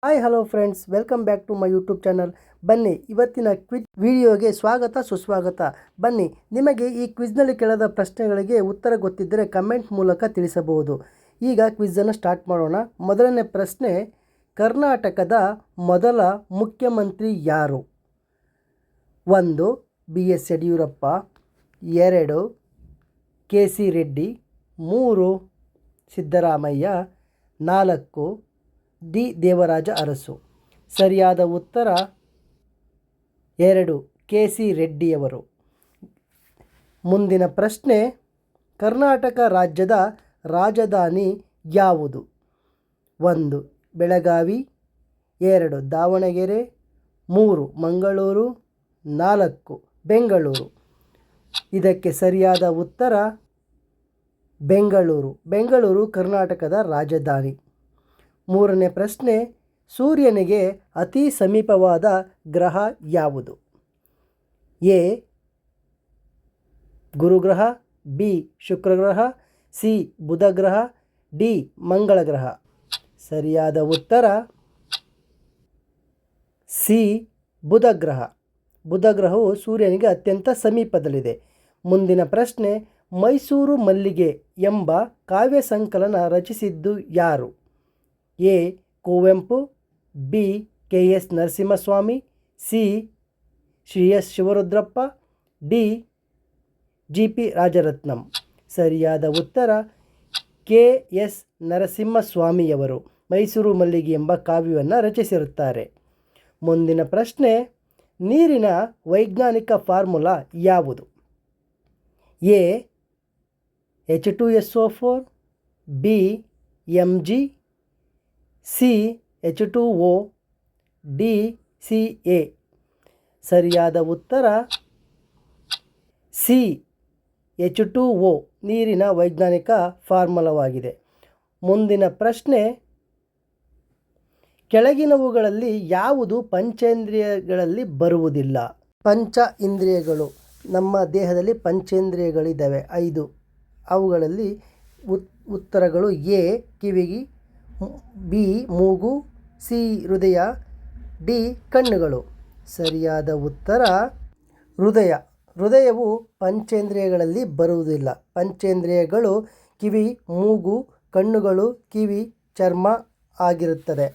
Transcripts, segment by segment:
Hi hello friends, welcome back to my YouTube channel. ಬನ್ನಿ, ಇವತ್ತಿನ quiz ವಿಡಿಯೋಗೆ ಸ್ವಾಗತ ಸುಸ್ವಾಗತ. ಬನ್ನಿ, ನಿಮಗೆ ಈ ಕ್ವಿಜ್ನಲ್ಲಿ ಕೇಳದ ಪ್ರಶ್ನೆಗಳಿಗೆ ಉತ್ತರ ಗೊತ್ತಿದ್ದರೆ ಕಮೆಂಟ್ ಮೂಲಕ ತಿಳಿಸಬಹುದು. ಈಗ ಕ್ವಿಝನ್ನು ಸ್ಟಾರ್ಟ್ ಮಾಡೋಣ. ಮೊದಲನೇ ಪ್ರಶ್ನೆ, ಕರ್ನಾಟಕದ ಮೊದಲ ಮುಖ್ಯಮಂತ್ರಿ ಯಾರು? 1. BS Yediyurappa, 2. KC Reddy, 3. Siddaramaiah, 4. D Devaraj Urs. ಸರಿಯಾದ ಉತ್ತರ 2. KC ರೆಡ್ಡಿಯವರು. ಮುಂದಿನ ಪ್ರಶ್ನೆ, ಕರ್ನಾಟಕ ರಾಜ್ಯದ ರಾಜಧಾನಿ ಯಾವುದು? 1. ಬೆಳಗಾವಿ, 2. ದಾವಣಗೆರೆ, 3. ಮಂಗಳೂರು, 4. ಬೆಂಗಳೂರು. ಇದಕ್ಕೆ ಸರಿಯಾದ ಉತ್ತರ ಬೆಂಗಳೂರು. ಬೆಂಗಳೂರು ಕರ್ನಾಟಕದ ರಾಜಧಾನಿ. ಮೂರನೇ ಪ್ರಶ್ನೆ, ಸೂರ್ಯನಿಗೆ ಅತಿ ಸಮೀಪವಾದ ಗ್ರಹ ಯಾವುದು? ಎ ಗುರುಗ್ರಹ, ಬಿ ಶುಕ್ರಗ್ರಹ, ಸಿ ಬುಧ ಗ್ರಹ, ಡಿ ಮಂಗಳ ಗ್ರಹ. ಸರಿಯಾದ ಉತ್ತರ ಸಿ ಬುಧ ಗ್ರಹ. ಬುಧ ಗ್ರಹವು ಸೂರ್ಯನಿಗೆ ಅತ್ಯಂತ ಸಮೀಪದಲ್ಲಿದೆ. ಮುಂದಿನ ಪ್ರಶ್ನೆ, ಮೈಸೂರು ಮಲ್ಲಿಗೆ ಎಂಬ ಕಾವ್ಯ ಸಂಕಲನ ರಚಿಸಿದ್ದು ಯಾರು? A Kuvempu, B KS Narasimhaswamy, C CS Shivarudrappa, D GP Rajaratnam. ಸರಿಯಾದ ಉತ್ತರ KS ನರಸಿಂಹಸ್ವಾಮಿಯವರು ಮೈಸೂರು ಮಲ್ಲಿಗೆ ಎಂಬ ಕಾವ್ಯವನ್ನು ರಚಿಸಿರುತ್ತಾರೆ. ಮುಂದಿನ ಪ್ರಶ್ನೆ, ನೀರಿನ ವೈಜ್ಞಾನಿಕ ಫಾರ್ಮುಲಾ ಯಾವುದು? A H2SO4, B Mg, C H2O, D Ca. ಸರಿಯಾದ ಉತ್ತರ ಸಿ H2O ನೀರಿನ ವೈಜ್ಞಾನಿಕ ಫಾರ್ಮುಲಾವಾಗಿದೆ. ಮುಂದಿನ ಪ್ರಶ್ನೆ, ಕೆಳಗಿನವುಗಳಲ್ಲಿ ಯಾವುದು ಪಂಚೇಂದ್ರಿಯಗಳಲ್ಲಿ ಬರುವುದಿಲ್ಲ? ಪಂಚ ಇಂದ್ರಿಯಗಳು ನಮ್ಮ ದೇಹದಲ್ಲಿ ಪಂಚೇಂದ್ರಿಯಗಳಿದ್ದಾವೆ 5. ಅವುಗಳಲ್ಲಿ ಉತ್ತರಗಳು ಎ ಕಿವಿಗಿ, ಬಿ ಮೂಗು, ಸಿ ಹೃದಯ, ಡಿ ಕಣ್ಣುಗಳು. ಸರಿಯಾದ ಉತ್ತರ ಹೃದಯ. ಹೃದಯವು ಪಂಚೇಂದ್ರಿಯಗಳಲ್ಲಿ ಬರುವುದಿಲ್ಲ. ಪಂಚೇಂದ್ರಿಯಗಳು ಕಿವಿ, ಮೂಗು, ಕಣ್ಣುಗಳು, ಕಿವಿ, ಚರ್ಮ ಆಗಿರುತ್ತದೆ.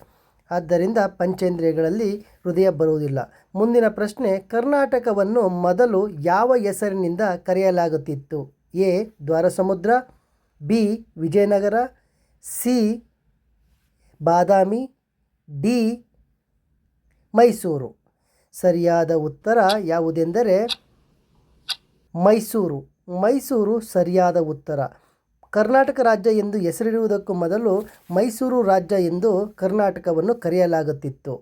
ಆದ್ದರಿಂದ ಪಂಚೇಂದ್ರಿಯಗಳಲ್ಲಿ ಹೃದಯ ಬರುವುದಿಲ್ಲ. ಮುಂದಿನ ಪ್ರಶ್ನೆ, ಕರ್ನಾಟಕವನ್ನು ಮೊದಲು ಯಾವ ಹೆಸರಿನಿಂದ ಕರೆಯಲಾಗುತ್ತಿತ್ತು? A Dwarasamudra, B Vijayanagara, C Badami, D Mysuru. ಸರಿಯಾದ ಉತ್ತರ ಯಾವುದೆಂದರೆ ಮೈಸೂರು. ಮೈಸೂರು ಸರಿಯಾದ ಉತ್ತರ. ಕರ್ನಾಟಕ ರಾಜ್ಯ ಎಂದು ಹೆಸರಿಡುವುದಕ್ಕೂ ಮೊದಲು ಮೈಸೂರು ರಾಜ್ಯ ಎಂದು ಕರ್ನಾಟಕವನ್ನು ಕರೆಯಲಾಗುತ್ತಿತ್ತು.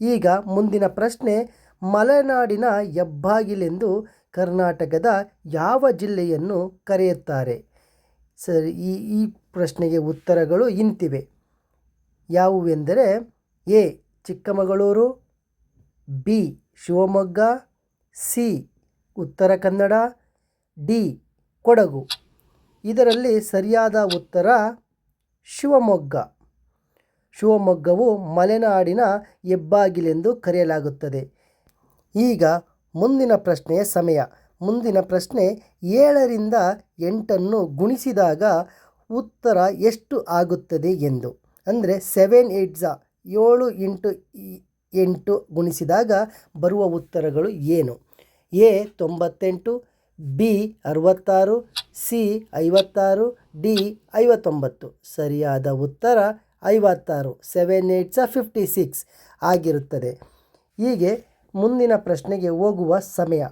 ಈಗ ಮುಂದಿನ ಪ್ರಶ್ನೆ, ಮಲೆನಾಡಿನ ಹೆಬ್ಬಾಗಿಲೆಂದು ಕರ್ನಾಟಕದ ಯಾವ ಜಿಲ್ಲೆಯನ್ನು ಕರೆಯುತ್ತಾರೆ? ಸರಿ, ಈ ಪ್ರಶ್ನೆಗೆ ಉತ್ತರಗಳು ಇಂತಿವೆ. ಯಾವುವೆಂದರೆ A Chikkamagaluru, B Shivamogga, C Uttara Kannada, D Kodagu. ಇದರಲ್ಲಿ ಸರಿಯಾದ ಉತ್ತರ ಶಿವಮೊಗ್ಗ. ಶಿವಮೊಗ್ಗವು ಮಲೆನಾಡಿನ ಹೆಬ್ಬಾಗಿಲೆಂದು ಕರೆಯಲಾಗುತ್ತದೆ. ಈಗ ಮುಂದಿನ ಪ್ರಶ್ನೆಯ ಸಮಯ. ಮುಂದಿನ ಪ್ರಶ್ನೆ, 7ರಿಂದ 8 ಗುಣಿಸಿದಾಗ ಉತ್ತರ ಎಷ್ಟು ಆಗುತ್ತದೆ ಎಂದು. ಅಂದರೆ 7 8 7 ಇಂಟು 8 ಗುಣಿಸಿದಾಗ ಬರುವ ಉತ್ತರಗಳು ಏನು? A 98, B 66, C 56, D 59. ಸರಿಯಾದ ಉತ್ತರ 56. 7 8 56 ಆಗಿರುತ್ತದೆ. ಹೀಗೆ ಮುಂದಿನ ಪ್ರಶ್ನೆಗೆ ಹೋಗುವ ಸಮಯ.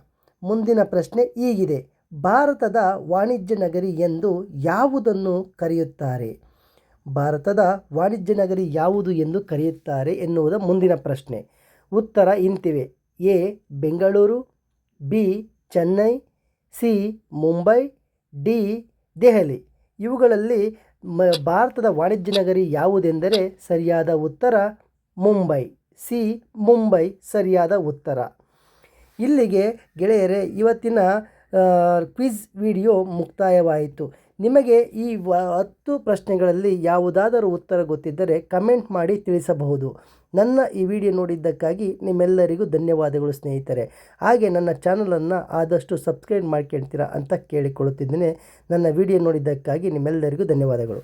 ಮುಂದಿನ ಪ್ರಶ್ನೆ ಹೀಗಿದೆ, ಭಾರತದ ವಾಣಿಜ್ಯ ನಗರಿ ಎಂದು ಯಾವುದನ್ನು ಕರೆಯುತ್ತಾರೆ? ಭಾರತದ ವಾಣಿಜ್ಯ ನಗರಿ ಯಾವುದು ಎಂದು ಕರೆಯುತ್ತಾರೆ ಎನ್ನುವುದು ಮುಂದಿನ ಪ್ರಶ್ನೆ. ಉತ್ತರ ಇಂತಿವೆ. A Bengaluru, B Chennai, C Mumbai, D Delhi. ಇವುಗಳಲ್ಲಿ ಭಾರತದ ವಾಣಿಜ್ಯ ನಗರಿ ಯಾವುದೆಂದರೆ ಸರಿಯಾದ ಉತ್ತರ ಮುಂಬೈ. ಸಿ ಮುಂಬೈ ಸರಿಯಾದ ಉತ್ತರ. ಇಲ್ಲಿಗೆ ಗೆಳೆಯರೇ ಇವತ್ತಿನ ಕ್ವಿಜ್ ವಿಡಿಯೋ ಮುಕ್ತಾಯವಾಯಿತು. ನಿಮಗೆ ಈ 10 ಪ್ರಶ್ನೆಗಳಲ್ಲಿ ಯಾವುದಾದರೂ ಉತ್ತರ ಗೊತ್ತಿದ್ದರೆ ಕಮೆಂಟ್ ಮಾಡಿ ತಿಳಿಸಬಹುದು. ನನ್ನ ಈ ವಿಡಿಯೋ ನೋಡಿದ್ದಕ್ಕಾಗಿ ನಿಮ್ಮೆಲ್ಲರಿಗೂ ಧನ್ಯವಾದಗಳು ಸ್ನೇಹಿತರೆ. ಹಾಗೆ ನನ್ನ ಚಾನಲನ್ನು ಆದಷ್ಟು ಸಬ್ಸ್ಕ್ರೈಬ್ ಮಾಡ್ಕೊಳ್ತೀರಾ ಅಂತ ಕೇಳಿಕೊಳ್ಳುತ್ತಿದ್ದೇನೆ. ನನ್ನ ವಿಡಿಯೋ ನೋಡಿದ್ದಕ್ಕಾಗಿ ನಿಮ್ಮೆಲ್ಲರಿಗೂ ಧನ್ಯವಾದಗಳು.